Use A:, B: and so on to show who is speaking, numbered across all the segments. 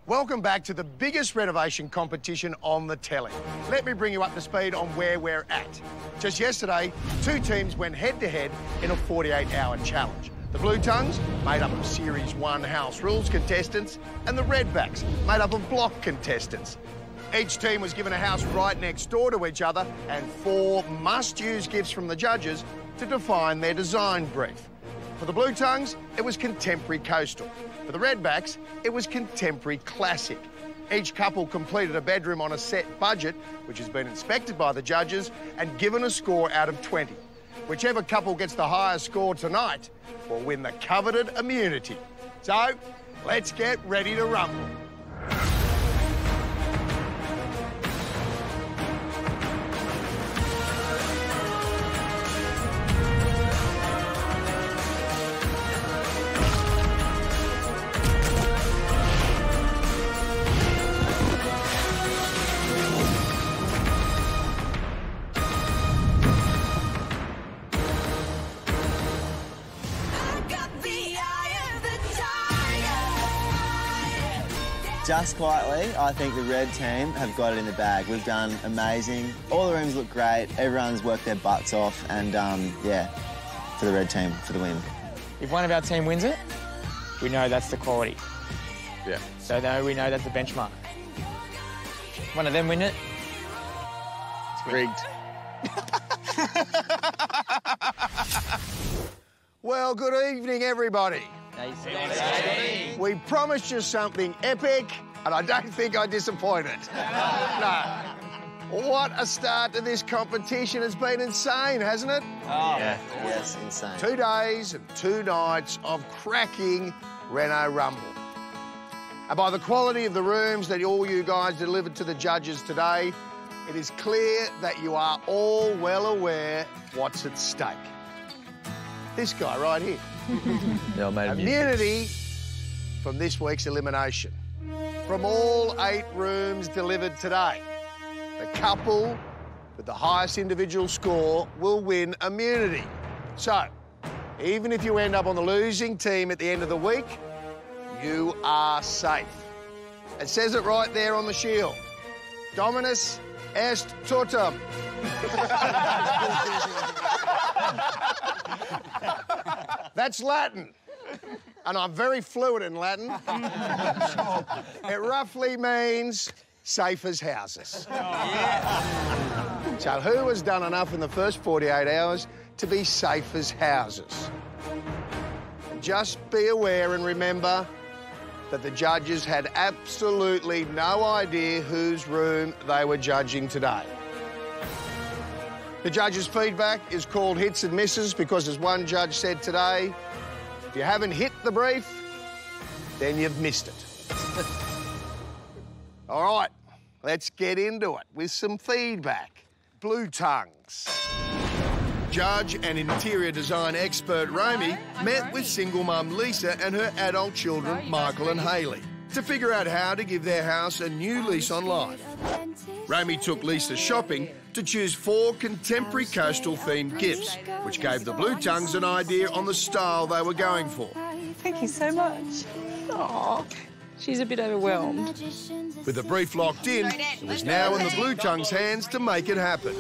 A: Welcome back to the biggest renovation competition on the telly. Let me bring you up to speed on where we're at. Just yesterday, two teams went head-to-head in a 48-hour challenge. The Blue Tongues, made up of Series 1 house rules contestants, and the Redbacks, made up of block contestants. Each team was given a house right next door to each other and 4 must-use gifts from the judges to define their design brief. For the Blue Tongues, it was contemporary coastal. For the Redbacks, it was contemporary classic. Each couple completed a bedroom on a set budget, which has been inspected by the judges and given a score out of 20. Whichever couple gets the highest score tonight will win the coveted immunity. So, let's get ready to rumble.
B: Just quietly, I think the red team have got it in the bag. We've done amazing. All the rooms look great. Everyone's worked their butts off. And, yeah, for the red team, for the win.
C: If one of our team wins it, we know that's the quality.
D: Yeah.
C: So now we know that's the benchmark. One of them win it, it's rigged.
A: Well, good evening, everybody. We promised you something epic, and I don't think I disappointed. No. What a start to this competition. It's been insane, hasn't it?
B: Oh, yeah. Yes, insane.
A: 2 days and 2 nights of cracking Reno Rumble. And by the quality of the rooms that all you guys delivered to the judges today, it is clear that you are all well aware what's at stake. This guy right here.
D: Yeah, I made
A: immunity from this week's elimination. From all 8 rooms delivered today, the couple with the highest individual score will win immunity. So, even if you end up on the losing team at the end of the week, you are safe. It says it right there on the shield. Dominus est totum. That's Latin, and I'm very fluent in Latin. It roughly means safe as houses. Oh, yeah. So who has done enough in the first 48 hours to be safe as houses? And just be aware and remember that the judges had absolutely no idea whose room they were judging today. The judges' feedback is called hits and misses because, as one judge said today, if you haven't hit the brief, then you've missed it. All right, let's get into it with some feedback. Blue Tongues. Judge and interior design expert Romy met with single mum Lisa and her adult children Michael and Hayley to figure out how to give their house a new lease on life. Romy took Lisa shopping to choose 4 contemporary coastal-themed gifts, which gave the Blue Tongues an idea on the style they were going for.
E: Thank you so much. Oh, she's a bit overwhelmed.
A: With the brief locked in, it was now in the Blue Tongues' hands to make it happen.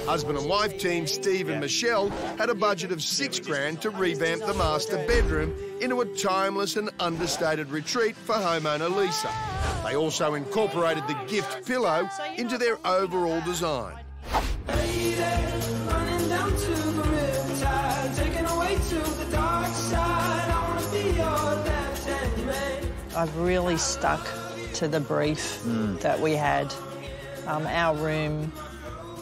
A: Husband and wife team Steve and Michelle had a budget of $6 grand to revamp the master bedroom into a timeless and understated retreat for homeowner Lisa. They also incorporated the gift pillow into their overall design.
E: I've really stuck to the brief that we had. Our room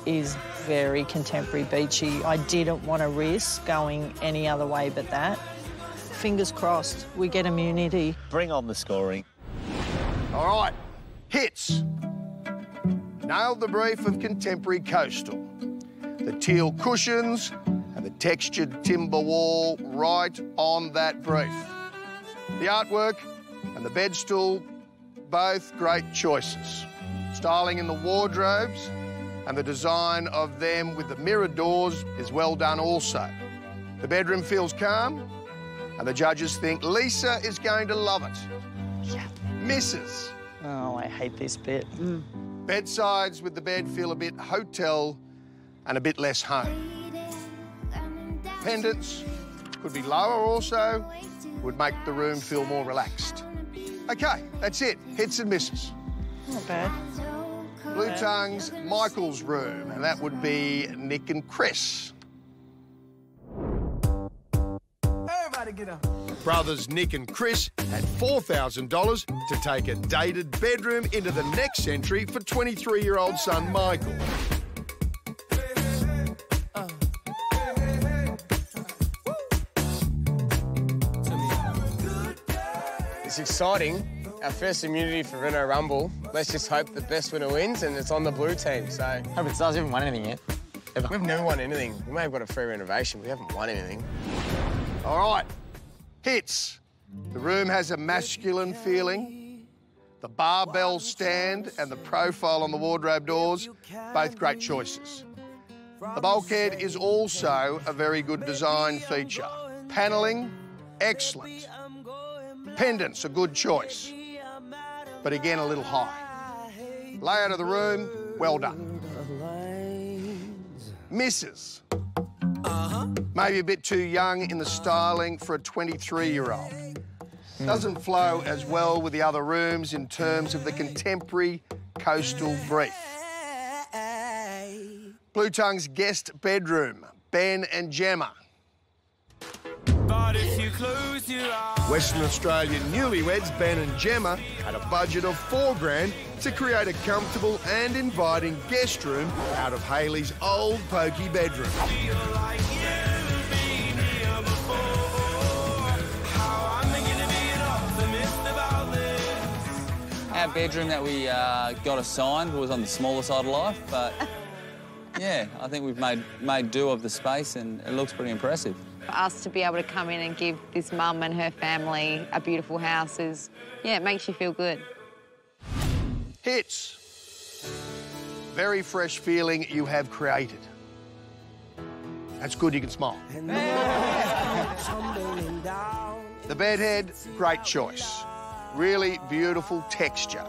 E: is very contemporary beachy. I didn't want to risk going any other way but that. Fingers crossed, we get immunity.
B: Bring on the scoring.
A: All right, hits. Nailed the brief of contemporary coastal. The teal cushions and the textured timber wall right on that brief. The artwork and the bed stool, both great choices. Styling in the wardrobes and the design of them with the mirror doors is well done also. The bedroom feels calm, and the judges think Lisa is going to love it. Yeah. Misses.
E: Oh, I hate this bit.
A: Bedsides with the bed feel a bit hotel and a bit less home. Pendants could be lower also, would make the room feel more relaxed. OK, that's it. Hits and misses.
E: Not bad.
A: Blue Tongue's Michael's room, and that would be Nick and Chris.
F: Everybody get up.
A: Brothers Nick and Chris had $4,000 to take a dated bedroom into the next century for 23-year-old son Michael.
F: It's exciting. Our first immunity for Reno Rumble. Let's just hope the best winner wins, and it's on the blue team, so...
C: Hope it does. We haven't won anything yet. Ever.
F: We've never won anything. We may have got a free renovation. We haven't won anything.
A: All right, hits. The room has a masculine feeling. The barbell stand and the profile on the wardrobe doors, both great choices. The bulkhead is also a very good design feature. Panelling, excellent. Pendants, a good choice, but again, a little high. Layout of the room, well done. Misses. Maybe a bit too young in the styling for a 23-year-old. Doesn't flow as well with the other rooms in terms of the contemporary coastal brief. Blue Tongue's guest bedroom, Ben and Gemma.
G: But if you close your eyes...
A: Western Australian newlyweds Ben and Gemma had a budget of $4,000 to create a comfortable and inviting guest room out of Hayley's old pokey bedroom.
H: Our bedroom that we got assigned was on the smaller side of life, but yeah, I think we've made do of the space and it looks pretty impressive.
I: For us to be able to come in and give this mum and her family a beautiful house is, yeah, it makes you feel good.
A: Hits. Very fresh feeling you have created. That's good, you can smile. The bedhead, great choice. Really beautiful texture.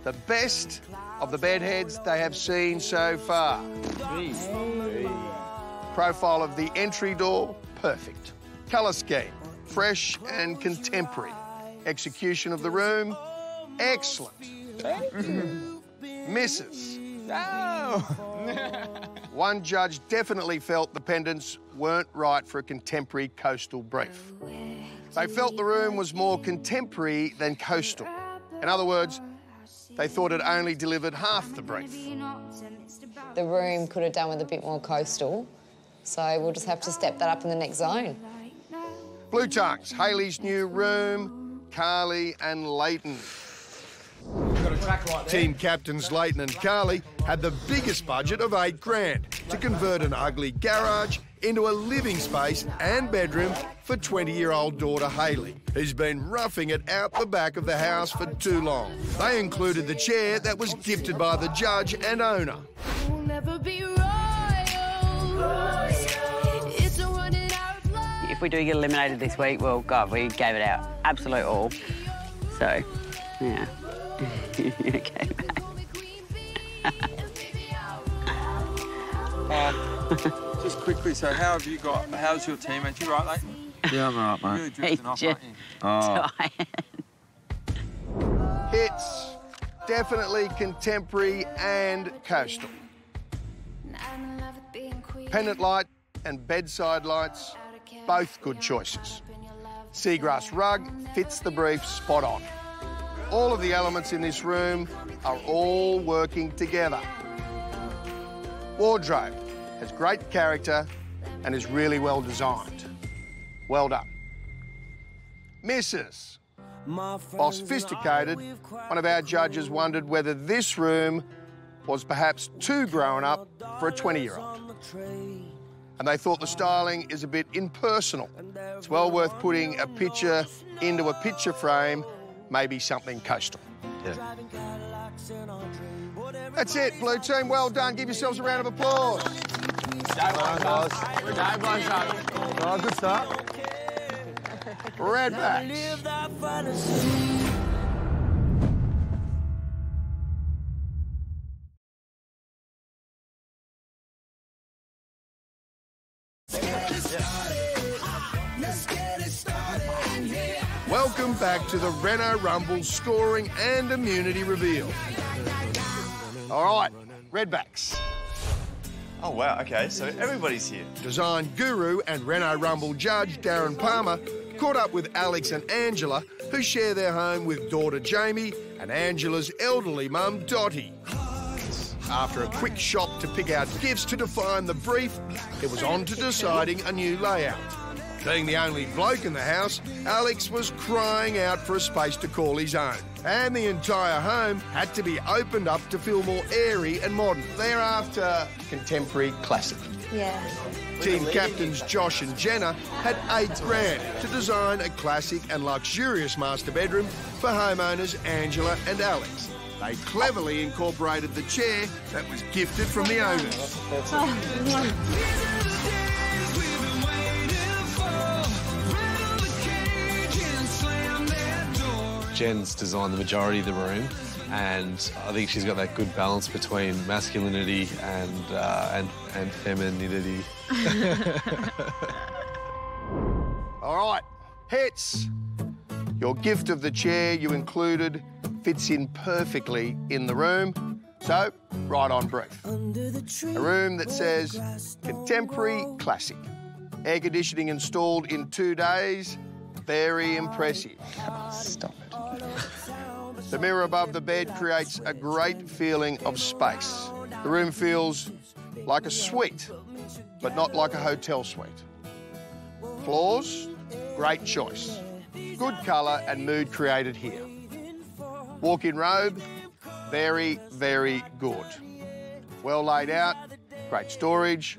A: The best of the bedheads they have seen so far. Profile of the entry door, perfect. Colour scheme, fresh and contemporary. Execution of the room, excellent. Misses.
C: No!
A: One judge definitely felt the pendants weren't right for a contemporary coastal brief. They felt the room was more contemporary than coastal. In other words, they thought it only delivered half the brief.
I: The room could have done with a bit more coastal, so we'll just have to step that up in the next zone.
A: Blue Tongues, Hayley's new room, Carly and Leighton. Team captains Leighton and Carly had the biggest budget of $8,000 to convert an ugly garage into a living space and bedroom for 20-year-old daughter Hayley, who's been roughing it out the back of the house for too long. They included the chair that was gifted by the judge and owner.
J: If we do get eliminated this week, well, God, we gave it our absolute all. So, yeah. Okay,
D: Just quickly, so how's your teammate? You right, Leighton?
K: Yeah, I'm right, mate.
D: You're really drifting off,
J: just
D: aren't you?
J: tired.
A: Hits, definitely contemporary and coastal. Pendant light and bedside lights, both good choices. Seagrass rug fits the brief spot on. All of the elements in this room are all working together. Wardrobe has great character and is really well designed. Well done. Misses. While sophisticated, one of our judges wondered whether this room was perhaps too grown up for a 20-year-old. And they thought the styling is a bit impersonal. It's well worth putting a picture into a picture frame, maybe something coastal.
K: Yeah.
A: That's it, Blue Team. Well done. Give yourselves a round of applause.
K: Oh, good start.
A: Redbacks. Welcome back to the Reno Rumble scoring and immunity reveal. All right, Redbacks.
L: Oh, wow, OK, so everybody's here.
A: Design guru and Reno Rumble judge Darren Palmer caught up with Alex and Angela, who share their home with daughter Jamie and Angela's elderly mum Dottie. After a quick shop to pick out gifts to define the brief, it was on to deciding a new layout. Being the only bloke in the house, Alex was crying out for a space to call his own. And the entire home had to be opened up to feel more airy and modern. Thereafter, contemporary classic.
M: Yeah.
A: Team captains Josh and Jenna had $8 grand to design a classic and luxurious master bedroom for homeowners Angela and Alex. They cleverly incorporated the chair that was gifted from the owners.
N: Jen's designed the majority of the room, and I think she's got that good balance between masculinity and femininity.
A: All right, hits. Your gift of the chair you included fits in perfectly in the room, so right on brief. A room that says contemporary classic. Air conditioning installed in 2 days. Very impressive.
B: Stop it.
A: The mirror above the bed creates a great feeling of space. The room feels like a suite, but not like a hotel suite. Floors, great choice. Good colour and mood created here. Walk-in robe, very, very good. Well laid out, great storage.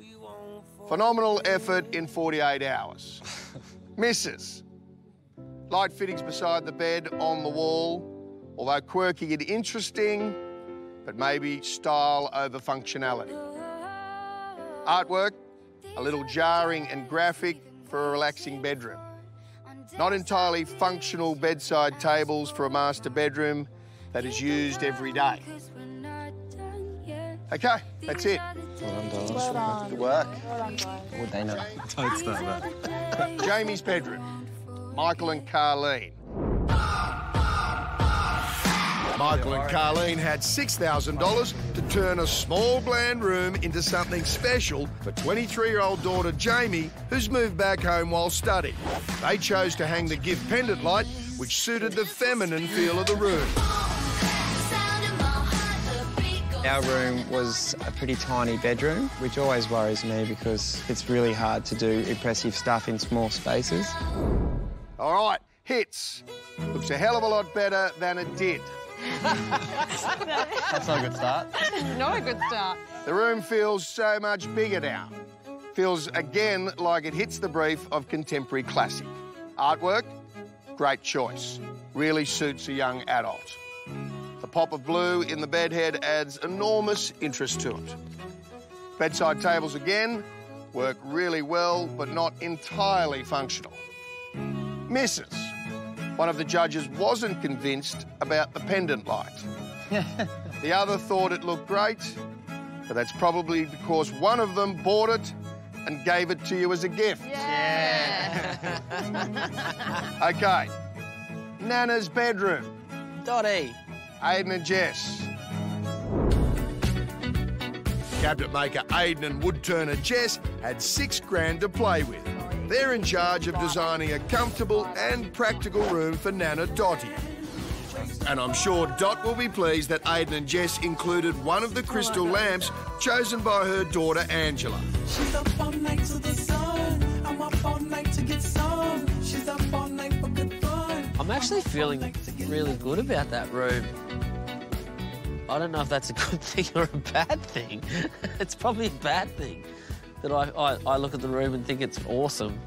A: Phenomenal effort in 48 hours. Misses. Light fittings beside the bed, on the wall, although quirky and interesting, but maybe style over functionality. Artwork, a little jarring and graphic for a relaxing bedroom. Not entirely functional bedside tables for a master bedroom that is used every day. Okay, that's it.
B: Well done. Good work.
C: Would they know?
N: Don't start that.
A: Jamie's bedroom. Michael and Carleen. Michael and Carleen had $6,000 to turn a small bland room into something special for 23-year-old daughter Jamie, who's moved back home while studying. They chose to hang the gift pendant light, which suited the feminine feel of the room.
C: Our room was a pretty tiny bedroom, which always worries me because it's really hard to do impressive stuff in small spaces.
A: All right, hits. Looks a hell of a lot better than it did.
C: That's not a good start.
M: Not a good start.
A: The room feels so much bigger now. Feels again like it hits the brief of contemporary classic. Artwork, great choice. Really suits a young adult. The pop of blue in the bedhead adds enormous interest to it. Bedside tables again work really well, but not entirely functional. Misses. One of the judges wasn't convinced about the pendant light. The other thought it looked great, but that's probably because one of them bought it and gave it to you as a gift.
M: Yeah.
A: Okay. Nana's bedroom.
C: Dottie.
A: Aiden and Jess. Cabinet maker Aiden and woodturner Jess had $6 grand to play with. They're in charge of designing a comfortable and practical room for Nana Dottie. And I'm sure Dot will be pleased that Aiden and Jess included one of the crystal lamps chosen by her daughter Angela.
G: She's up all night to the sun. I'm up all night to get some. She's up all night for good fun.
O: I'm actually feeling really good about that room. I don't know if that's a good thing or a bad thing. It's probably a bad thing that I look at the room and think it's awesome.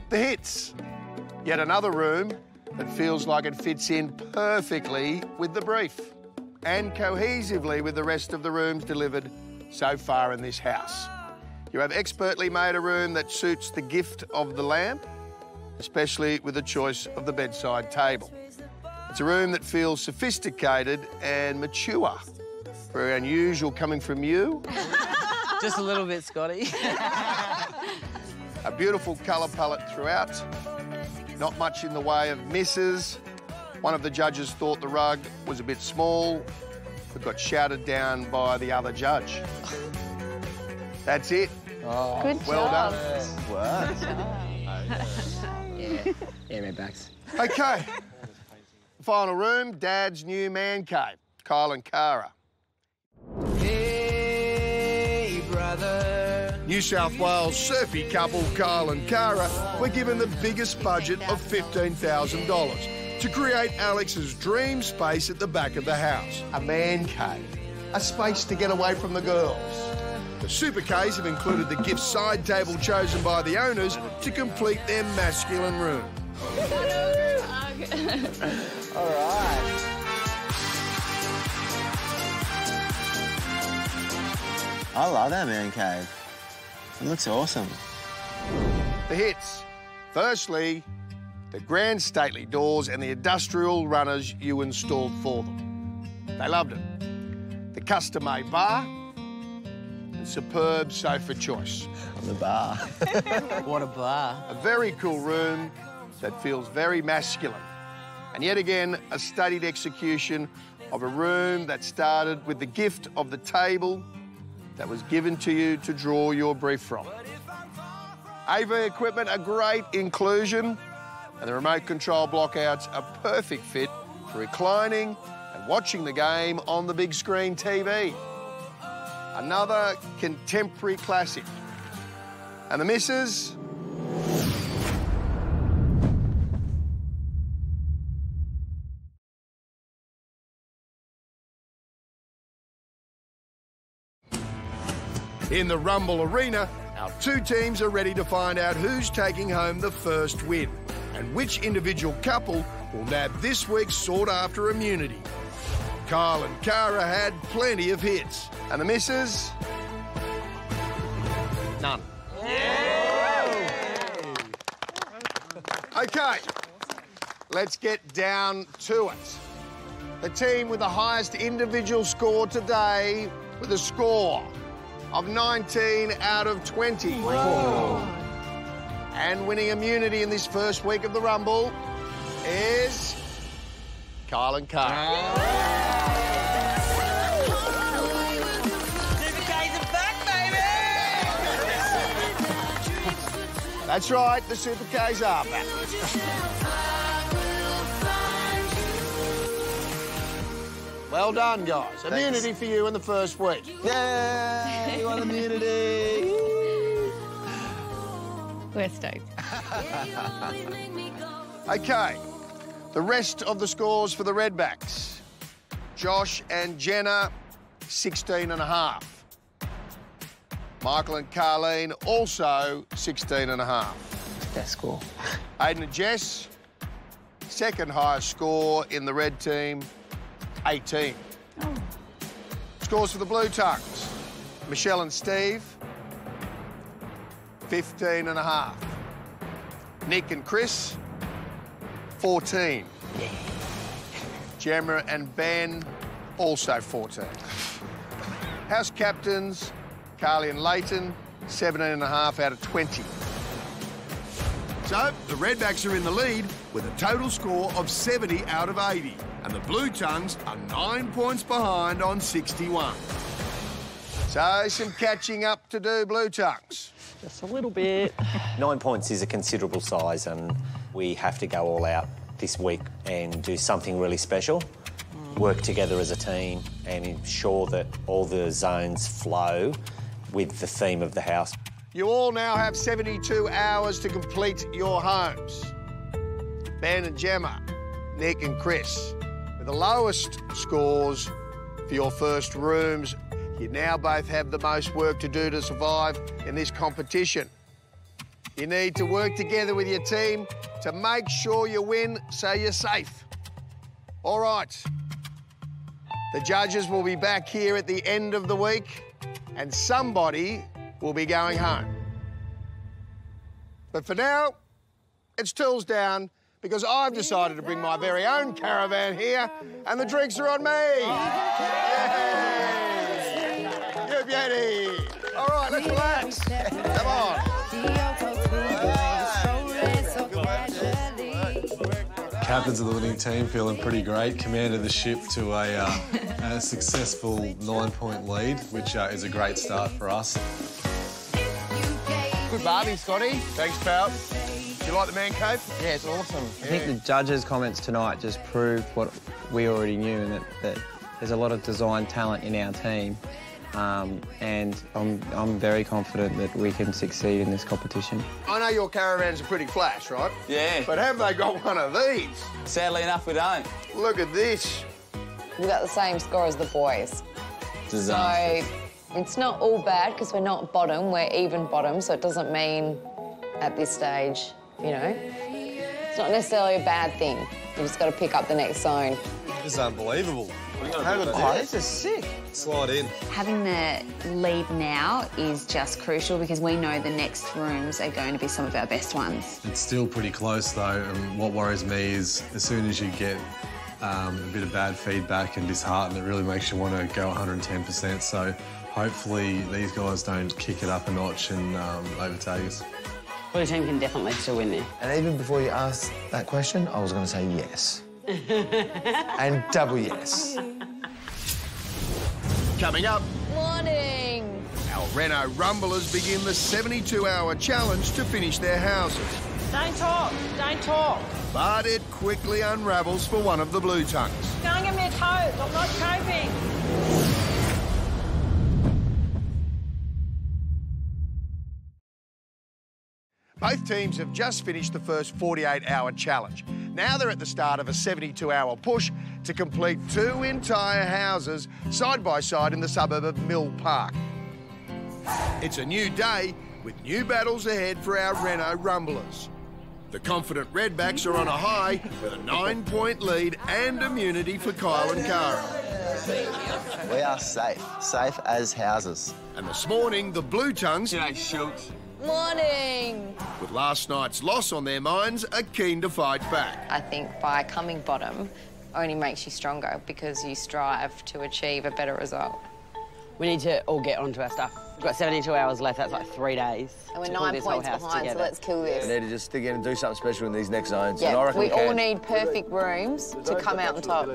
A: The hits. Yet another room that feels like it fits in perfectly with the brief and cohesively with the rest of the rooms delivered so far in this house. You have expertly made a room that suits the gift of the lamp, especially with the choice of the bedside table. It's a room that feels sophisticated and mature. Very unusual coming from you.
O: Just a little bit, Scotty.
A: A beautiful colour palette throughout. Not much in the way of misses. One of the judges thought the rug was a bit small, but got shouted down by the other judge. That's it.
E: Oh, good
A: well
E: job.
A: done.
B: Worked.
O: Yeah, redbacks.
A: Okay. Final room, Dad's new man cave. Kyle and Cara.
G: Hey, brother.
A: New South Wales surfy couple Kyle and Cara were given the biggest budget of $15,000 to create Alex's dream space at the back of the house. A man cave. A space to get away from the girls. The super caves have included the gift side table chosen by the owners to complete their masculine room.
B: All right. I love that man cave. It looks awesome.
A: The hits. Firstly, the grand stately doors and the industrial runners you installed for them. They loved it. The custom-made bar and superb sofa choice.
B: The bar.
O: What a bar.
A: A very cool room that feels very masculine. And yet again, a studied execution of a room that started with the gift of the table that was given to you to draw your brief from. AV equipment, a great inclusion, and the remote control blockouts a perfect fit for reclining and watching the game on the big screen TV. Another contemporary classic. And the missus? In the Rumble Arena, our two teams are ready to find out who's taking home the first win and which individual couple will nab this week's sought-after immunity. Kyle and Cara had plenty of hits. And the missus? None. OK, let's get down to it. The team with the highest individual score today with a score of 19 out of 20. Whoa. And winning immunity in this first week of the Rumble is Kyle and Cara. That's right, the Super K's are back. Well done, guys. Immunity for you in the first week.
B: Yay! You won immunity!
M: We're stoked.
A: OK, the rest of the scores for the Redbacks. Josh and Jenna, 16.5. Michael and Carleen, also 16.5.
O: Best score.
A: Aidan and Jess, second highest score in the red team, 18. Oh. Scores for the Blue Tongues. Michelle and Steve, 15.5. Nick and Chris, 14. Yeah. Gemma and Ben, also 14. House captains, Carly and Leighton, 17.5 out of 20. So, the Redbacks are in the lead with a total score of 70 out of 80. And the Blue Tongues are 9 points behind on 61. So, some catching up to do, Blue Tongues.
E: Just a little bit.
P: 9 points is a considerable size, and we have to go all out this week and do something really special. Work together as a team and ensure that all the zones flow with the theme of the house.
A: You all now have 72 hours to complete your homes. Ben and Gemma, Nick and Chris, with the lowest scores for your first rooms. You now both have the most work to do to survive in this competition. You need to work together with your team to make sure you win so you're safe. All right. The judges will be back here at the end of the week and somebody will be going home. But for now, it's tools down because I've decided to bring my very own caravan here and the drinks are on me. Yay! You beauty. All right, let's relax. Come on.
N: captains of the winning team, feeling pretty great. Commanded the ship to a successful 9-point lead, which is a great start for us.
F: Good barbie, Scotty.
A: Thanks, pal. You like the man cave?
F: Yeah, it's awesome.
C: I think the judges' comments tonight just proved what we already knew, and that there's a lot of design talent in our team. And I'm very confident that we can succeed in this competition.
A: I know your caravans are pretty flash, right?
H: Yeah.
A: But have they got one of these?
H: Sadly enough, we don't.
A: Look at this.
I: We got the same score as the boys.
H: Disaster.
I: So it's not all bad because we're not bottom, we're even bottom, so it doesn't mean at this stage, you know, it's not necessarily a bad thing. You just got to pick up the next zone.
N: This is unbelievable.
F: This is sick.
N: Slide in.
Q: Having the lead now is just crucial because we know the next rooms are going to be some of our best ones.
N: It's still pretty close though, and what worries me is as soon as you get a bit of bad feedback and disheartened, it really makes you want to go 110%. So hopefully these guys don't kick it up a notch and overtake us.
J: Blue team can definitely still win there.
R: And even before you asked that question, I was going to say yes. And double yes.
A: Coming up,
I: Morning.
A: our Reno Rumblers begin the 72-hour challenge to finish their houses.
E: Don't talk. Don't talk.
A: But it quickly unravels for one of the Blue Tongues.
E: Go and give me a coat. I'm not coping.
A: Both teams have just finished the first 48-hour challenge. Now they're at the start of a 72-hour push to complete 2 entire houses side by side in the suburb of Mill Park. It's a new day with new battles ahead for our Reno Rumblers. The confident Redbacks are on a high with a 9-point lead and immunity for Kyle and Cara.
B: We are safe as houses.
A: And this morning, the Blue Tongues,
I: Morning.
A: with last night's loss on their minds, are keen to fight back.
I: I think by coming bottom only makes you stronger because you strive to achieve a better result.
J: We need to all get onto our stuff. We've got 72 hours left, that's like 3 days.
I: And we're
J: to pull
I: 9
J: this whole
I: points
J: house
I: behind,
J: together.
I: so let's kill this.
R: We need to just stick in and do something special in these next zones.
I: Yeah,
R: and I reckon
I: we all
R: can.
I: need perfect rooms to come out on top.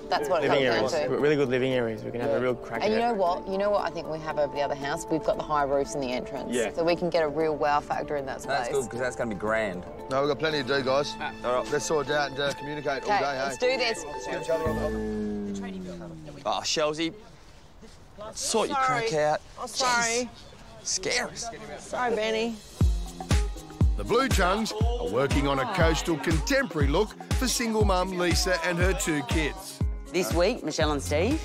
I: That's what it comes down to.
F: Really good living areas. We can have a real crack
I: And
F: at
I: you
F: it.
I: know what? You know what I think we have over the other house? We've got the high roofs in the entrance.
F: Yeah.
I: So we can get a real wow factor in that space.
R: That's good, because that's going to be grand.
K: No, we've got plenty to do, guys. All right, let's sort it out and communicate all
I: Okay,
K: day,
I: let's
K: hey?
I: do this.
R: Oh, Shelsey, sort your crack out.
E: Oh, sorry.
R: Scary.
E: Sorry, Benny.
A: The Blue Tongues are working on a coastal contemporary look for single mum Lisa and her 2 kids.
J: This week, Michelle and Steve,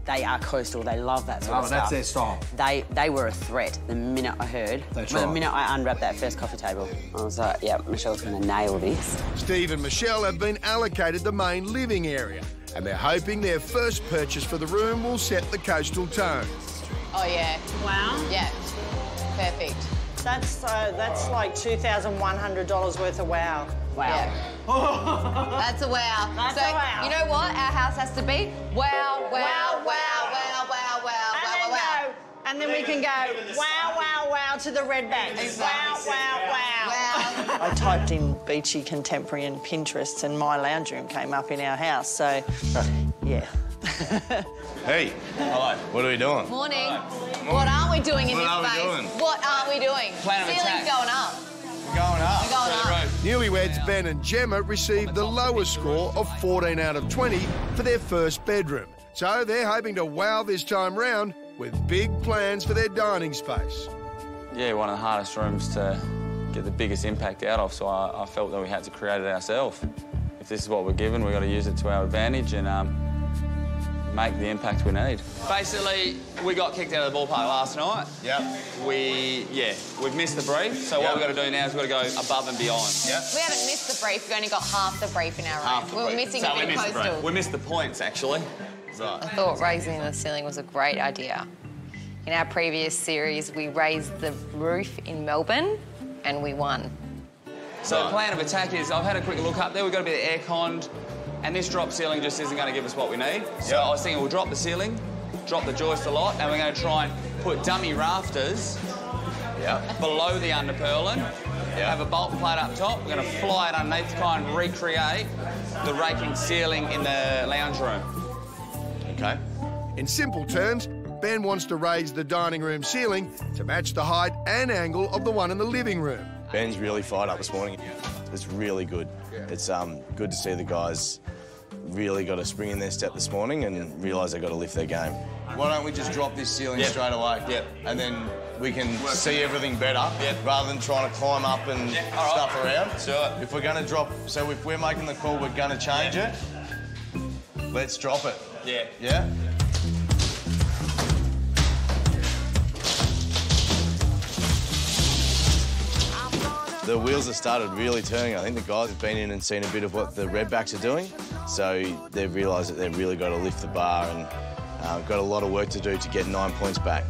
J: they are coastal. They love that sort of stuff.
R: That's their style.
J: They were a threat the minute I heard. The minute I unwrapped that first coffee table. I was like, yeah, Michelle's going to nail this.
A: Steve and Michelle have been allocated the main living area, and they're hoping their first purchase for the room will set the coastal tone.
I: Oh, yeah.
E: Wow.
I: Yeah. Perfect.
E: That's like $2,100 worth of wow.
J: Wow.
I: Yeah. That's a wow.
E: That's
I: so,
E: a wow.
I: you know what our house has to be? Wow, wow, wow, wow, wow, wow, wow, wow.
E: And then we can go wow, wow, wow to the Redbacks. Wow, wow, wow. I typed in beachy contemporary in Pinterest and my lounge room came up in our house, so yeah.
K: Hey, hello. What are we doing?
I: Morning. What aren't we doing in this
K: What are we
I: space?
K: doing?
I: What aren't we doing?
H: Plan of
I: Ceiling's
H: attack.
I: going up.
K: Going up.
I: We're going up.
A: Newlyweds Ben and Gemma received the lowest score of 14 out of 20 for their first bedroom. So they're hoping to wow this time round with big plans for their dining space.
H: Yeah, one of the hardest rooms to get the biggest impact out of, so I felt that we had to create it ourselves. If this is what we're given, we've got to use it to our advantage and make the impact we need. Basically, we got kicked out of the ballpark last night.
K: Yep.
H: We've missed the brief, so what we've got to do now is we've got to go above and beyond.
K: Yep.
I: We haven't missed the brief. We've only got half the brief in our room. We were missing a bit coastal.
H: We missed the points, actually.
K: Right.
I: I thought raising the ceiling was a great idea. In our previous series, we raised the roof in Melbourne and we won.
H: So the plan of attack is, I've had a quick look up there, we've got a bit of air-conned, and this drop ceiling just isn't going to give us what we need. So I was thinking we'll drop the ceiling, drop the joist a lot, and we're going to try and put dummy rafters below the underpurlin, have a bolt plate up top, we're going to fly it underneath to try and recreate the raking ceiling in the lounge room.
L: Okay.
A: In simple terms, Ben wants to raise the dining room ceiling to match the height and angle of the one in the living room.
L: Ben's really fired up this morning. It's really good. It's good to see the guys really got a spring in their step this morning and realise they've got to lift their game. Why don't we just drop this ceiling straight away? Yep. And then we can see everything better rather than trying to climb up and stuff around. Sure. If we're going to drop, so if we're making the call, we're going to change it, let's drop it. Yeah. Yeah? The wheels have started really turning. I think the guys have been in and seen a bit of what the Redbacks are doing, so they've realised that they've really got to lift the bar and got a lot of work to do to get 9 points back.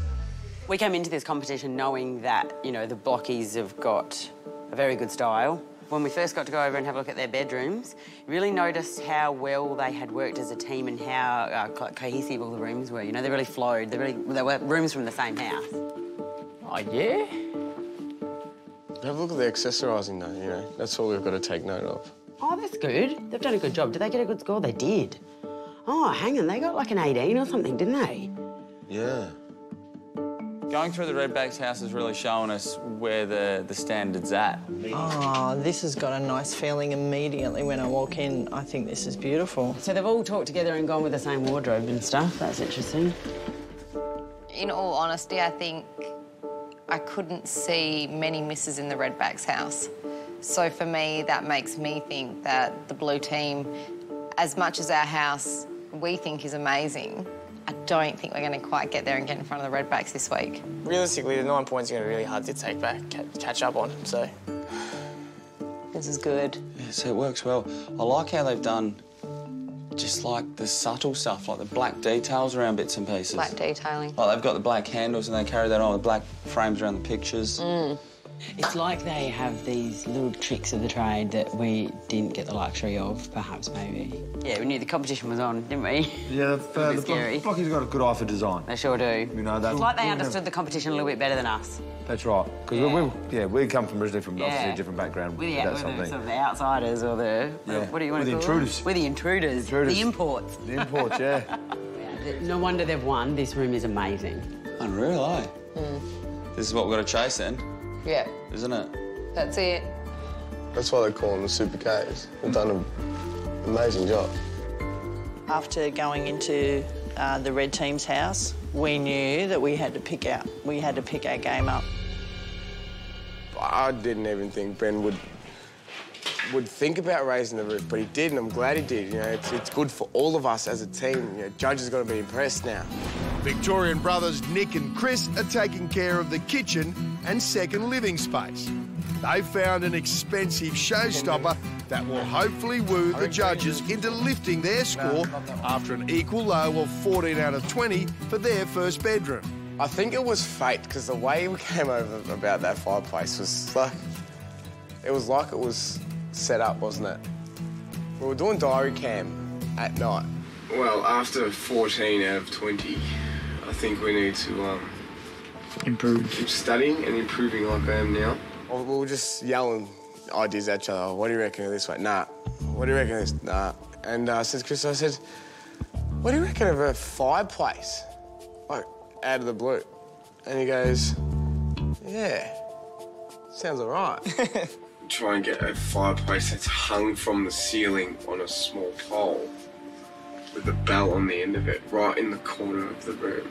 J: We came into this competition knowing that, you know, the Blockies have got a very good style. When we first got to go over and have a look at their bedrooms, really noticed how well they had worked as a team and how cohesive all the rooms were. You know, they really flowed. They were rooms from the same house.
F: Oh, yeah? Have a look at the accessorising, though, you know. That's all we've got to take note of.
J: Oh, that's good. They've done a good job. Did they get a good score? They did. Oh, hang on, they got like an 18 or something, didn't they?
L: Yeah.
H: Going through the Redbacks house has really shown us where the standard's at.
E: Oh, this has got a nice feeling immediately when I walk in. I think this is beautiful.
J: So they've all talked together and gone with the same wardrobe and stuff. That's interesting.
I: In all honesty, I think I couldn't see many misses in the Redbacks house. So for me, that makes me think that the blue team, as much as our house we think is amazing, I don't think we're going to quite get there and get in front of the Redbacks this week.
S: Realistically, the 9 points are going to be really hard to take back, catch up on, so...
E: This is good.
H: Yeah, so it works well. I like how they've done just like the subtle stuff, like the black details around bits and pieces.
I: Black detailing.
H: Like they've got the black handles and they carry that on with black frames around the pictures.
J: It's like they have these little tricks of the trade that we didn't get the luxury of, perhaps, maybe. Yeah, we knew the competition was on, didn't we?
R: Yeah, the Blockies got a good eye for design.
J: They sure do.
R: You know,
J: it's like they understood the competition a little bit better than us.
R: That's right. Because we come from originally from obviously a different background.
J: We're the sort of the outsiders or the... What do you want to call
R: intruders.
J: We're the intruders. The imports.
R: The imports, yeah.
J: No wonder they've won. This room is amazing.
H: Unreal, eh? This is what we've got to chase then.
I: Yeah.
H: Isn't it?
I: That's it.
F: That's why they call them the Super Ks. They've done an amazing job.
E: After going into the red team's house, we knew that we had to pick our game up.
F: I didn't even think Ben would think about raising the roof, but he did, and I'm glad he did. You know, it's good for all of us as a team. You know, judges got to be impressed now.
A: Victorian brothers Nick and Chris are taking care of the kitchen and second living space. They've found an expensive showstopper that will hopefully woo the judges into lifting their score after an equal low of 14 out of 20 for their first bedroom.
F: I think it was fate, because the way we came over about that fireplace was like... It was set up, wasn't it? We were doing diary cam at night. Well, after 14 out of 20, I think we need to improve. Keep studying and improving like I am now. We were just yelling ideas at each other. What do you reckon of this way? Nah. What do you reckon of this? Nah. And I said to Chris, what do you reckon of a fireplace? Like, out of the blue. And he goes, yeah, sounds all right. Try and get a fireplace that's hung from the ceiling on a small pole with a bell on the end of it, right in the corner of the room,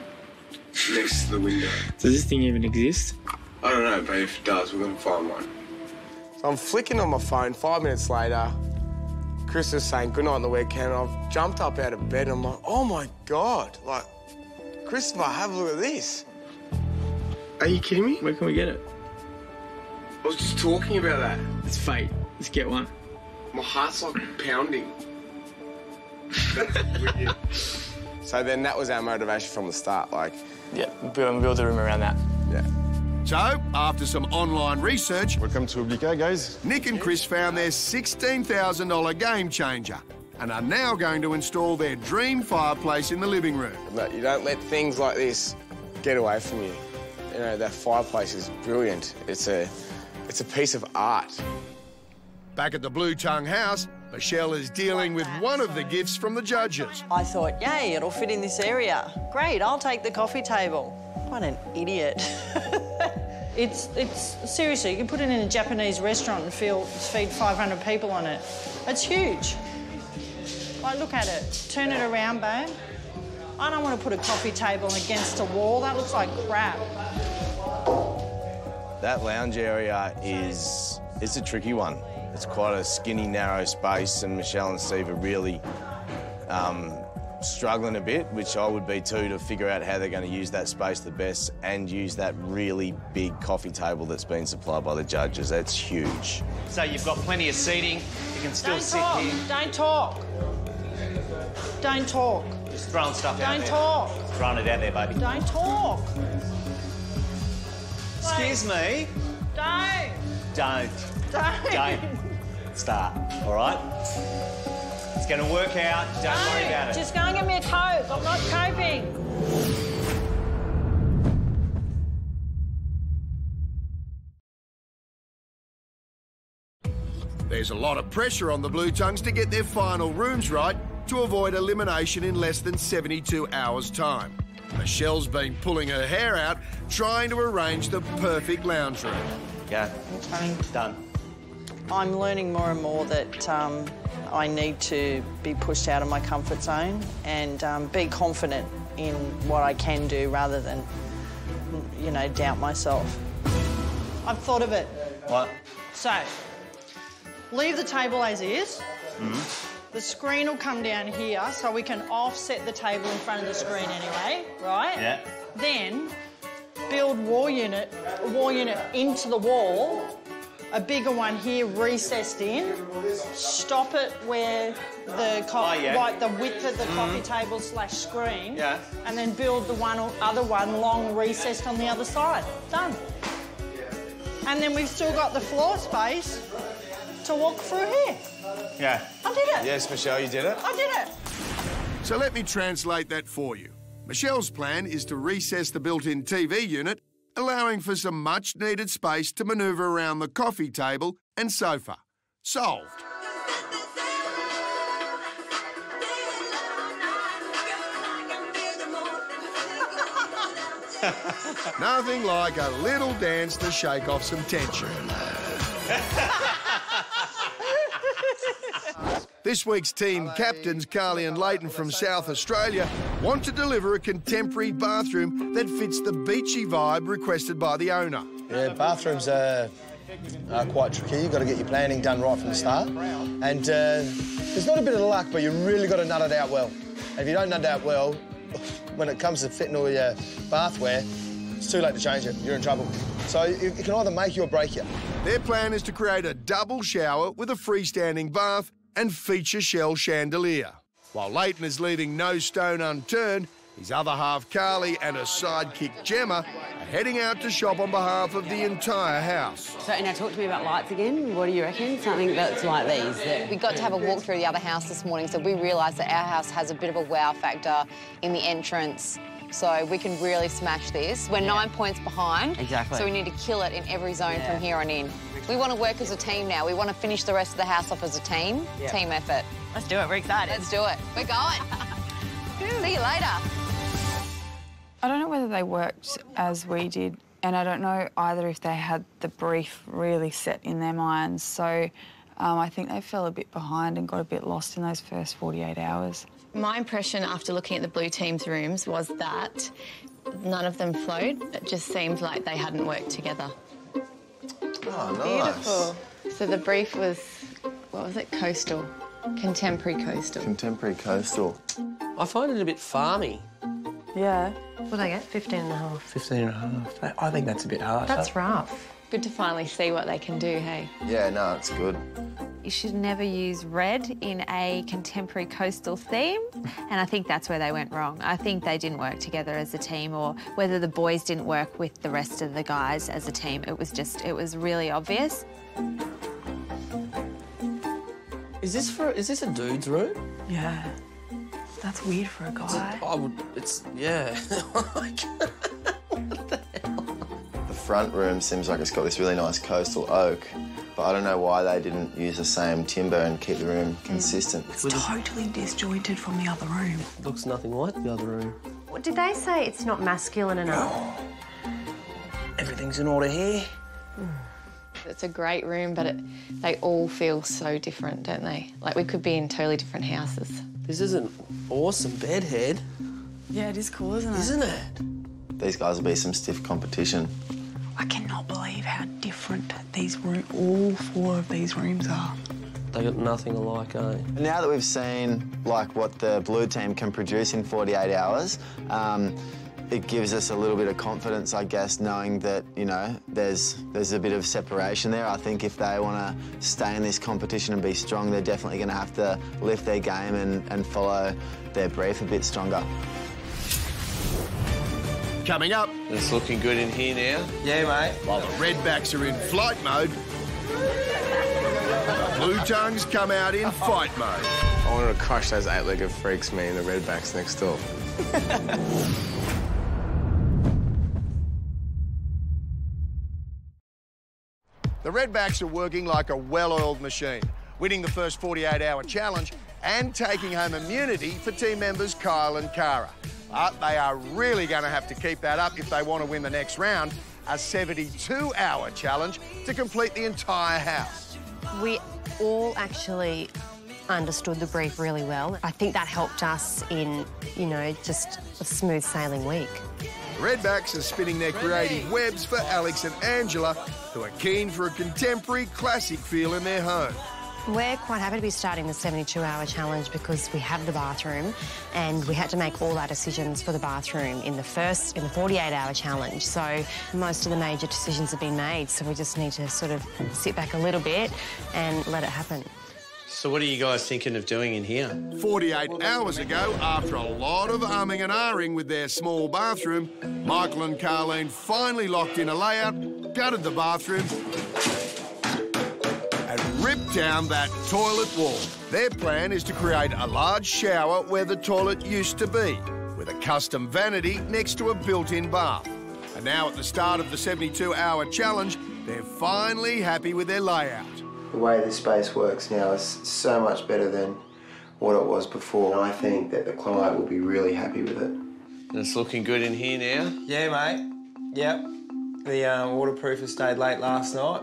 F: next to the window.
S: Does this thing even exist?
F: I don't know, but if it does, we're gonna find one. So I'm flicking on my phone. 5 minutes later, Chris is saying goodnight on the webcam, and I've jumped up out of bed and I'm like, oh my God, like, Christopher, have a look at this. Are you kidding me?
S: Where can we get it?
F: I was just talking about that.
S: It's fate. Let's get one.
F: My heart's like pounding. So then that was our motivation from the start, like...
S: Yeah, build a room around that.
F: Yeah.
A: So, after some online research...
L: Welcome to Oblica, guys.
A: Nick and Chris found their $16,000 game changer and are now going to install their dream fireplace in the living room.
F: But you don't let things like this get away from you. You know, that fireplace is brilliant. It's a piece of art.
A: Back at the Blue Tongue house, Michelle is dealing with one of the gifts from the judges.
E: I thought, yay, it'll fit in this area. Great, I'll take the coffee table. What an idiot. It's seriously, you can put it in a Japanese restaurant and feed 500 people on it. It's huge. Like, look at it. Turn it around, babe. I don't want to put a coffee table against a wall. That looks like crap.
L: That lounge area it's a tricky one. It's quite a skinny, narrow space, and Michelle and Steve are really struggling a bit, which I would be too, to figure out how they're going to use that space the best and use that really big coffee table that's been supplied by the judges. That's huge.
T: So you've got plenty of seating. You can still sit here.
E: Don't talk. Don't talk.
T: Just throwing stuff out there.
E: Don't talk.
T: Throwing it out there, baby.
E: Don't talk.
T: Excuse me.
E: Don't.
T: Don't.
E: Don't.
T: Don't. Start, all right? It's going to work out. Don't worry about it.
E: Just go and get me a Coke. I'm not coping.
A: There's a lot of pressure on the Blue Tongues to get their final rooms right to avoid elimination in less than 72 hours' time. Michelle's been pulling her hair out trying to arrange the perfect lounge room.
T: Yeah.
E: Okay.
T: Done.
E: I'm learning more and more that I need to be pushed out of my comfort zone and be confident in what I can do rather than, you know, doubt myself. I've thought of it.
T: What?
E: So, leave the table as is.
T: Mm-hmm.
E: The screen will come down here so we can offset the table in front of the screen anyway, right?
T: Yeah.
E: Then build a wall unit into the wall, a bigger one here recessed in, stop it where the like the width of the coffee table / screen, and then build the other one long recessed on the other side. Done. And then we've still got the floor space to walk through here.
T: Yeah.
E: I did it.
L: Yes, Michelle, you did it.
E: I did it.
A: So let me translate that for you. Michelle's plan is to recess the built-in TV unit, allowing for some much-needed space to manoeuvre around the coffee table and sofa. Solved. Nothing like a little dance to shake off some tension. This week's team captains, Carly and Leighton from South Australia, want to deliver a contemporary bathroom that fits the beachy vibe requested by the owner.
K: Yeah, bathrooms are quite tricky. You've got to get your planning done right from the start. And there's not a bit of luck, but you really got to nut it out well. And if you don't nut it out well, when it comes to fitting all your bathware, it's too late to change it. You're in trouble. So it can either make you or break you.
A: Their plan is to create a double shower with a freestanding bath and feature shell chandelier. While Leighton is leaving no stone unturned, his other half, Carly, and her sidekick, Gemma, are heading out to shop on behalf of the entire house.
J: So, now talk to me about lights again. What do you reckon? Something that's like these?
I: We got to have a walk through the other house this morning, so we realised that our house has a bit of a wow factor in the entrance. So we can really smash this. We're 9 points behind.
J: Exactly.
I: So we need to kill it in every zone from here on in. We want to work as a team now. We want to finish the rest of the house off as a team.
J: Yeah.
I: Team effort.
J: Let's do it. We're excited.
I: Let's do it. We're going. See you later.
U: I don't know whether they worked as we did, and I don't know either if they had the brief really set in their minds. So I think they fell a bit behind and got a bit lost in those first 48 hours.
V: My impression after looking at the blue team's rooms was that none of them flowed. It just seemed like they hadn't worked together.
K: Oh, nice.
V: Beautiful. So the brief was, what was it, coastal? Contemporary coastal.
K: Contemporary coastal.
O: I find it a bit farmy.
V: Yeah. What did I get? 15 and a half.
O: 15 and a half. I think that's a bit harsh.
V: That's rough. Good to finally see what they can do, hey?
K: Yeah, no, it's good.
W: You should never use red in a contemporary coastal theme, and I think that's where they went wrong. I think they didn't work together as a team, or whether the boys didn't work with the rest of the guys as a team. It was really obvious.
O: Is this a dude's room?
U: Yeah. That's weird for a guy.
O: Yeah.
B: The front room seems like it's got this really nice coastal oak, but I don't know why they didn't use the same timber and keep the room consistent.
D: It's totally disjointed from the other room.
O: Looks nothing like the other room.
G: What did they say? It's not masculine enough.
O: Everything's in order here.
V: It's a great room, but they all feel so different, don't they? Like we could be in totally different houses.
O: This is an awesome bed head.
U: Yeah, it is cool, isn't it?
O: Isn't it?
B: These guys will be some stiff competition.
D: I cannot believe how different all 4 of these rooms are.
O: They got nothing alike, eh?
B: Now that we've seen like what the blue team can produce in 48 hours, it gives us a little bit of confidence, I guess, knowing that, you know, there's a bit of separation there. I think if they want to stay in this competition and be strong, they're definitely going to have to lift their game and follow their brief a bit stronger.
A: Coming up.
F: It's looking good in here now.
O: Yeah, mate.
A: While the Redbacks are in flight mode, Blue Tongues come out in fight mode.
F: I wanted to crush those 8-legged freaks, me and the Redbacks next door.
A: The Redbacks are working like a well-oiled machine, winning the first 48-hour challenge and taking home immunity for team members Kyle and Cara. But they are really going to have to keep that up if they want to win the next round, a 72-hour challenge to complete the entire house.
G: We all actually understood the brief really well. I think that helped us in, you know, just a smooth sailing week.
A: The Redbacks are spinning their creative webs for Alex and Angela, who are keen for a contemporary, classic feel in their home.
G: We're quite happy to be starting the 72-hour challenge because we have the bathroom and we had to make all our decisions for the bathroom in the 48-hour challenge. So most of the major decisions have been made, so we just need to sort of sit back a little bit and let it happen.
F: So what are you guys thinking of doing in here?
A: 48 hours ago, after a lot of umming and ahhing with their small bathroom, Michael and Carleen finally locked in a layout, gutted the bathroom and ripped down that toilet wall. Their plan is to create a large shower where the toilet used to be, with a custom vanity next to a built-in bath. And now at the start of the 72-hour challenge, they're finally happy with their layout.
B: The way this space works now is so much better than what it was before. And I think that the client will be really happy with it.
F: It's looking good in here now.
C: Yeah, mate. Yep. The waterproofer stayed late last night.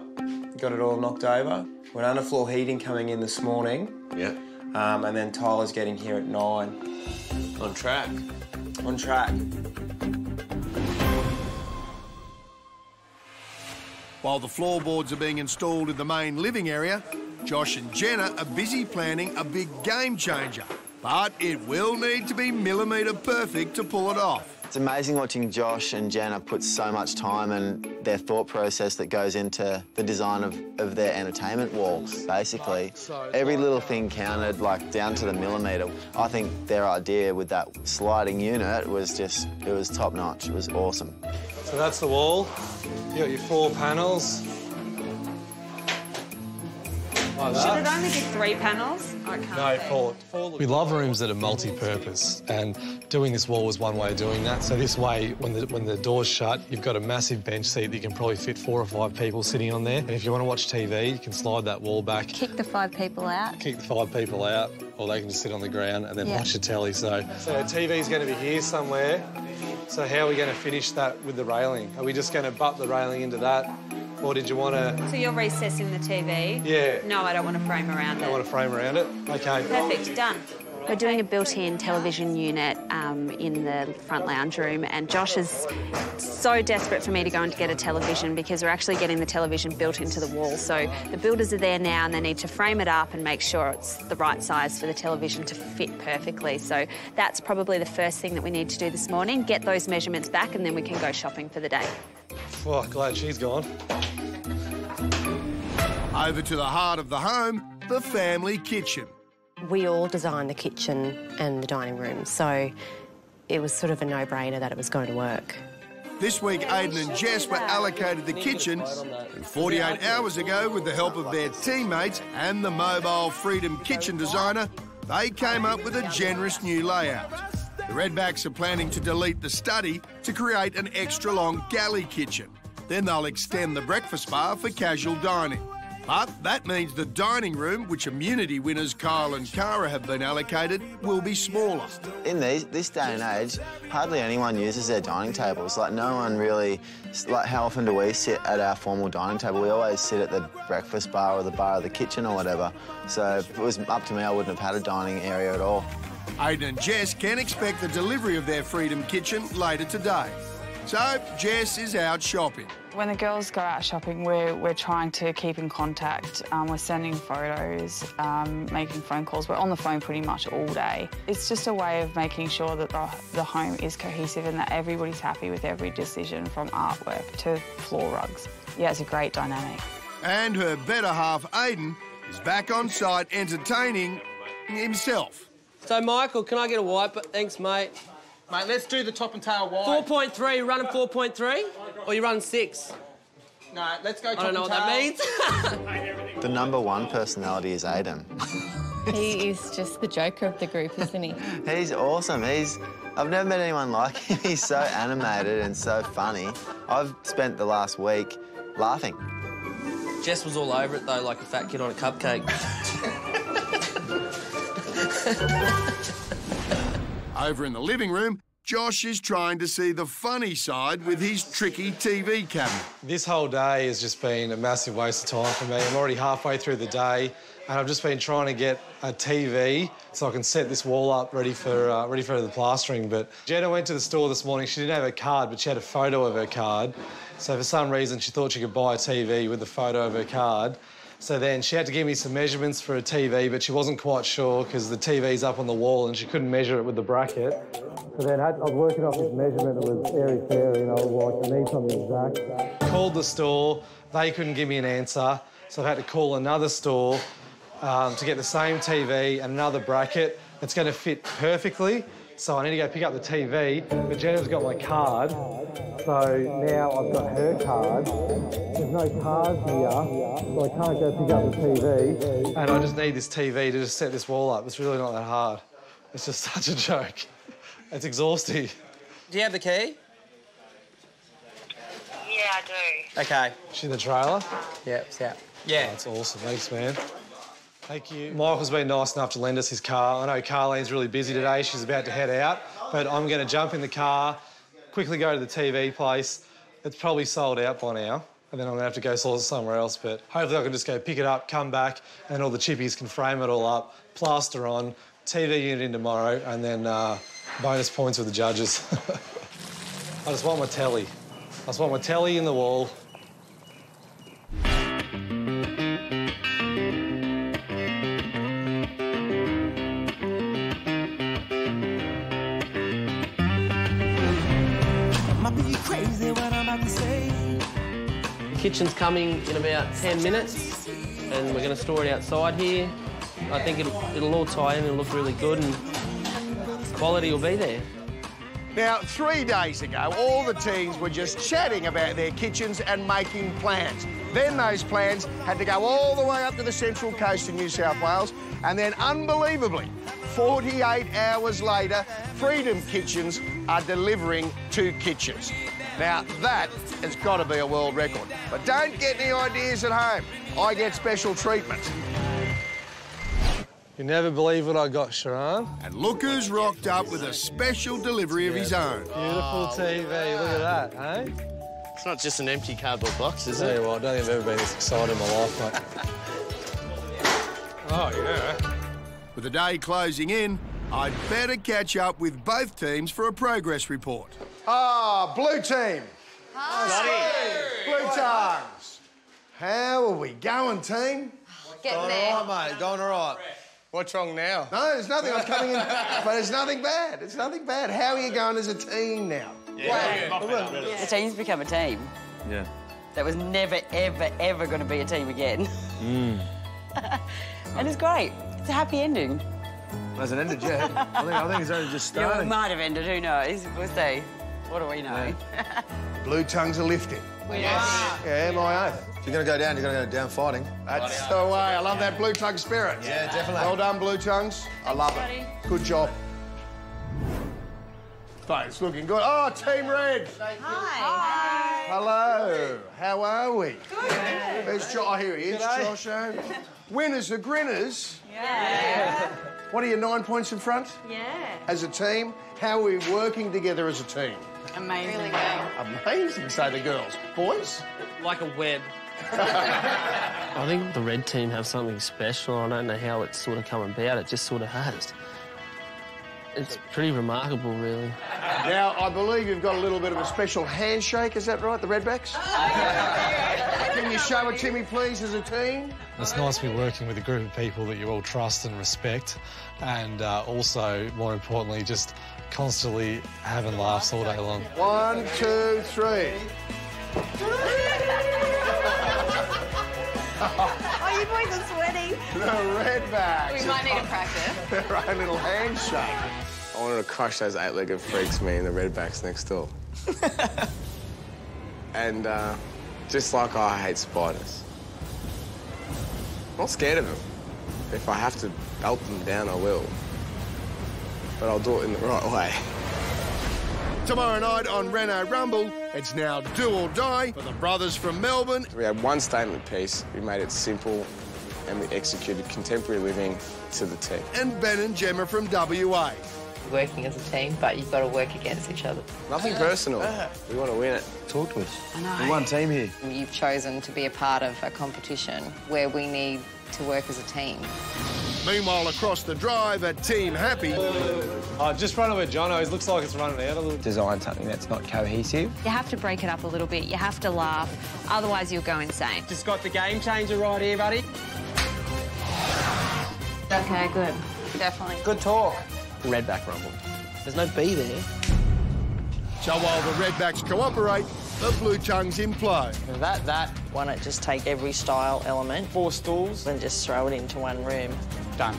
C: Got it all knocked over. We're underfloor heating coming in this morning.
F: Yeah.
C: And then Tyler's getting here at 9.
F: On track.
C: On track.
A: While the floorboards are being installed in the main living area, Josh and Jenna are busy planning a big game changer. But it will need to be millimetre perfect to pull it off.
B: It's amazing watching Josh and Jenna put so much time and their thought process that goes into the design of their entertainment walls, basically. Every little thing counted, like, down to the millimetre. I think their idea with that sliding unit was just, it was top-notch. It was awesome.
N: So that's the wall. You got your 4 panels. Like that.
M: Should it only be 3 panels? I can't
N: No, 4. We love rooms that are multi-purpose, and doing this wall was one way of doing that. So this way, when the door's shut, you've got a massive bench seat that you can probably fit 4 or 5 people sitting on there. And if you want to watch TV, you can slide that wall back.
W: Kick the 5 people out.
N: Kick the 5 people out, or they can just sit on the ground and then watch the telly. So TV's going to be here somewhere. So how are we going to finish that with the railing? Are we just going to butt the railing into that? Or did you want to...
M: So you're recessing the TV?
N: Yeah.
M: No, I don't want a frame around it.
N: I want a frame around it? OK.
M: Perfect, done.
W: We're doing a built-in television unit in the front lounge room, and Josh is so desperate for me to go and get a television because we're actually getting the television built into the wall. So the builders are there now and they need to frame it up and make sure it's the right size for the television to fit perfectly. So that's probably the first thing that we need to do this morning, get those measurements back, and then we can go shopping for the day.
N: Oh, glad she's gone.
A: Over to the heart of the home, the family kitchen.
G: We all designed the kitchen and the dining room, so it was sort of a no-brainer that it was going to work.
A: This week, Aidan and Jess were allocated the kitchen, and 48 hours ago, with the help of their teammates and the mobile Freedom kitchen designer, they came up with a generous new layout. The Redbacks are planning to delete the study to create an extra-long galley kitchen. Then they'll extend the breakfast bar for casual dining. But that means the dining room, which immunity winners Kyle and Cara have been allocated, will be smaller.
B: In this day and age, hardly anyone uses their dining tables. Like, no one really... Like, how often do we sit at our formal dining table? We always sit at the breakfast bar or the bar of the kitchen or whatever. So if it was up to me, I wouldn't have had a dining area at all.
A: Aidan and Jess can expect the delivery of their Freedom Kitchen later today. So Jess is out shopping.
U: When the girls go out shopping, we're trying to keep in contact. We're sending photos, making phone calls. We're on the phone pretty much all day. It's just a way of making sure that the home is cohesive and that everybody's happy with every decision, from artwork to floor rugs. Yeah, it's a great dynamic.
A: And her better half, Aidan, is back on site entertaining himself.
P: So, Michael, can I get a wipe? Thanks, mate.
Q: Mate, let's do the top and tail wide.
P: 4.3, you running 4.3? Or you run 6?
Q: No, let's go top
P: I don't know what that means.
B: The #1 personality is Aidan.
V: He is just the joker of the group, isn't he?
B: He's awesome. I've never met anyone like him. He's so animated and so funny. I've spent the last week laughing.
P: Jess was all over it, though, like a fat kid on a cupcake.
A: Over in the living room, Josh is trying to see the funny side with his tricky TV cabinet.
N: This whole day has just been a massive waste of time for me. I'm already halfway through the day, and I've just been trying to get a TV so I can set this wall up ready for the plastering. But Jenna went to the store this morning. She didn't have a card, but she had a photo of her card. So for some reason, she thought she could buy a TV with the photo of her card. So then she had to give me some measurements for a TV, but she wasn't quite sure because the TV's up on the wall and she couldn't measure it with the bracket. So then I was working off this measurement that was airy-fairy, and I was like, I need something exact. Called the store, they couldn't give me an answer, so I've had to call another store to get the same TV and another bracket that's going to fit perfectly. So I need to go pick up the TV, but Jenna's got my card, so now I've got her card. There's no cards here, so I can't go pick up the TV. And I just need this TV to just set this wall up. It's really not that hard. It's just such a joke. It's exhausting.
P: Do you have the key?
R: Yeah, I do.
P: OK.
N: She in the trailer?
P: Yeah, it's out. Yeah.
N: Oh, that's awesome. Thanks, man. Thank you. Michael's been nice enough to lend us his car. I know Carlene's really busy today. She's about to head out, but I'm going to jump in the car, quickly go to the TV place. It's probably sold out by now, and then I'm going to have to go source it somewhere else, but hopefully I can just go pick it up, come back, and all the chippies can frame it all up, plaster on, TV unit in tomorrow, and then bonus points with the judges. I just want my telly. I just want my telly in the wall.
P: The kitchen's coming in about 10 minutes, and we're going to store it outside here. I think it'll all tie in and look really good, and quality will be there.
A: Now, 3 days ago, all the teams were just chatting about their kitchens and making plans. Then those plans had to go all the way up to the Central Coast in New South Wales, and then, unbelievably, 48 hours later, Freedom Kitchens are delivering 2 kitchens. Now, that has got to be a world record. But don't get any ideas at home. I get special treatment.
N: You never believe what I got, Sharon.
A: And look who's rocked up with a special delivery of his own.
N: Beautiful TV, look at that, eh?
Q: It's not just an empty cardboard box, is
N: I'll
Q: it?
N: tell you what, I don't think I've ever been this excited in my life, mate.
A: Oh, yeah. With the day closing in, I'd better catch up with both teams for a progress report. Ah, blue team.
R: Hi.
A: Blue tongues. How are we going, team?
R: Getting there.
K: All right, mate. Going all right.
Q: What's wrong now?
A: No, there's nothing. I'm coming in, but it's nothing bad. It's nothing bad. How are you going as a team now?
J: The team's become a team.
H: Yeah.
J: That was never, ever, ever going to be a team again. And it's great. It's a happy ending.
K: Hasn't ended yet. I think it's only just
J: Yeah,
K: starting.
J: it might have ended, who knows? We'll see. What do we know?
A: Blue tongues are lifting.
J: Yes.
A: Yeah, my oath.
K: If you're going to go down, you're going to go down fighting.
A: That's the way. I love that blue tongue spirit.
K: Yeah, definitely.
A: Well done, blue tongues. I love it. Good job. But it's looking good. Oh, Team Red.
R: Hi.
A: Hello. How are we?
L: Good.
A: There's Josh. Oh, here he is, Josho. Winners are grinners.
L: Yeah.
A: What are you, 9 points in front?
L: Yeah.
A: As a team, how are we working together as a team?
L: Amazing. Really
A: Amazing, say the girls. Boys?
P: Like a web. I think the red team have something special. I don't know how it's sort of come about. It just sort of has. It's pretty remarkable, really.
A: Now, I believe you've got a little bit of a special handshake, is that right, the Redbacks? Can you show it to me, please, as a team?
S: It's nice to be working with a group of people that you all trust and respect, and also, more importantly, just constantly having laughs all day long.
A: 1, 2, 3.
L: Oh, you boys are sweating.
A: The Redbacks.
L: We might need to practice.
A: Their own little handshake.
F: I wanted to crush those eight-legged freaks, me and the Redbacks next door. And just like I hate spiders. I'm not scared of them. If I have to belt them down, I will. But I'll do it in the right way.
A: Tomorrow night on Reno Rumble, it's now do or die for the brothers from Melbourne.
F: We had one statement piece. We made it simple and we executed contemporary living to the T.
A: And Ben and Gemma from WA.
T: Working as a team, but you've got to work against each other.
F: Nothing personal. We want to win it.
X: Talk to us.
I: I know.
X: We're one team here.
I: You've chosen to be a part of a competition where we need to work as a team.
A: Meanwhile, across the drive at Team Happy.
S: Just running with Jono. It looks like it's running out a little.
C: Design something that's not cohesive.
W: You have to break it up a little bit. You have to laugh, otherwise you'll go insane.
P: Just got the game changer right here, buddy.
W: Okay, good. Definitely.
P: Good talk. Redback rumble. There's no B there.
A: So while the Redbacks cooperate, the Blue Tongues implode.
E: Why not just take every style element, 4 stools, and just throw it into one room?
F: Done.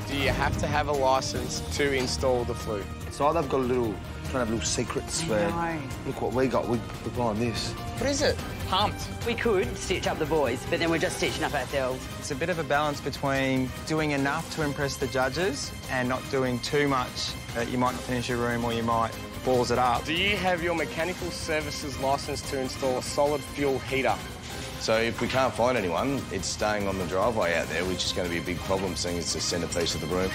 F: Do you have to have a licence to install the flute?
X: It's like they've got trying to have little secrets where, look what we got, we're buying this.
F: What is it?
J: Pumped. We could stitch up the boys, but then we're just stitching up ourselves.
C: It's a bit of a balance between doing enough to impress the judges and not doing too much that you might not finish your room or you might balls it up.
F: Do you have your mechanical services licence to install a solid fuel heater?
X: So if we can't find anyone, it's staying on the driveway out there, which is going to be a big problem, seeing it's the centrepiece of the room.